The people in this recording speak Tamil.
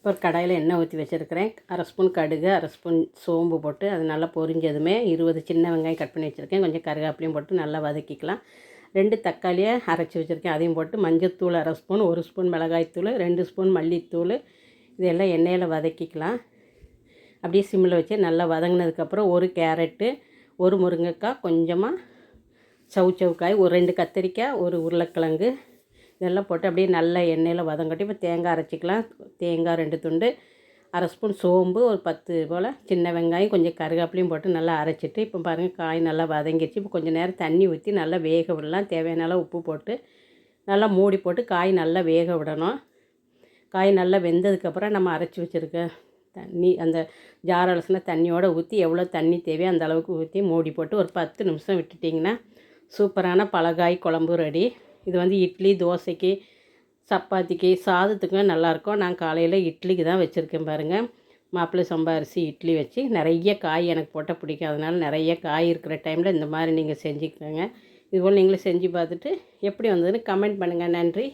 இப்போ ஒரு கடாயில் எண்ணெய் ஊற்றி வச்சுருக்கிறேன். அரை ஸ்பூன் கடுகு, அரை ஸ்பூன் சோம்பு போட்டு அது நல்லா பொரிஞ்சதுமே 20 சின்ன வெங்காயம் கட் பண்ணி வச்சுருக்கேன். கொஞ்சம் கருவேப்பிலையும் போட்டு நல்லா வதக்கிக்கலாம். 2 தக்காளியை அரைச்சி வச்சுருக்கேன். அதையும் போட்டு மஞ்சள்தூள் அரை ஸ்பூன், 1 ஸ்பூன் மிளகாய்த்தூள், 2 ஸ்பூன் மல்லித்தூள் இதெல்லாம் எண்ணெயில் வதக்கிக்கலாம். அப்படியே சிம்மில் வச்சு நல்லா வதங்கினதுக்கப்புறம் ஒரு கேரட்டு, ஒரு முருங்கைக்காய், கொஞ்சமாக சவுச்சவுக்காய், ஒரு 2 கத்திரிக்காய், ஒரு உருளைக்கிழங்கு இதெல்லாம் போட்டு அப்படியே நல்லா எண்ணெயில் வதங்கட்டி இப்போ தேங்காய் அரைச்சிக்கலாம். தேங்காய் 2 துண்டு, அரை ஸ்பூன் சோம்பு, ஒரு 10 போல் சின்ன வெங்காயம், கொஞ்சம் கருவேப்பிலையும் போட்டு நல்லா அரைச்சிட்டு இப்போ பாருங்கள் காய் நல்லா வதங்கிடுச்சு. இப்போ கொஞ்சம் நேரம் தண்ணி ஊற்றி நல்லா வேக விடலாம். தேவையான அளவு உப்பு போட்டு நல்லா மூடி போட்டு காய் நல்லா வேக விடணும். காய் நல்லா வெந்ததுக்கப்புறம் நம்ம அரைச்சி வச்சுருக்க தண்ணி அந்த ஜார் அலசின தண்ணியோடு ஊற்றி எவ்வளோ தண்ணி தேவையோ அந்த அளவுக்கு ஊற்றி மூடி போட்டு ஒரு 10 நிமிஷம் விட்டுட்டிங்கன்னா சூப்பரான பலகாய் குழம்பு ரெடி. இது வந்து இட்லி, தோசைக்கு, சப்பாத்திக்கு, சாதத்துக்கும் நல்லாயிருக்கும். நான் காலையில் இட்லிக்கு தான் வச்சுருக்கேன் பாருங்கள். மாப்பிள்ளை சம்பா அரிசி இட்லி வச்சு நிறைய காய் எனக்கு போட்டால் பிடிக்கும். அதனால் நிறைய காய் இருக்கிற டைமில் இந்த மாதிரி நீங்கள் செஞ்சுக்கோங்க. இதுபோல் நீங்களும் செஞ்சு பார்த்துட்டு எப்படி வந்ததுன்னு கமெண்ட் பண்ணுங்கள். நன்றி.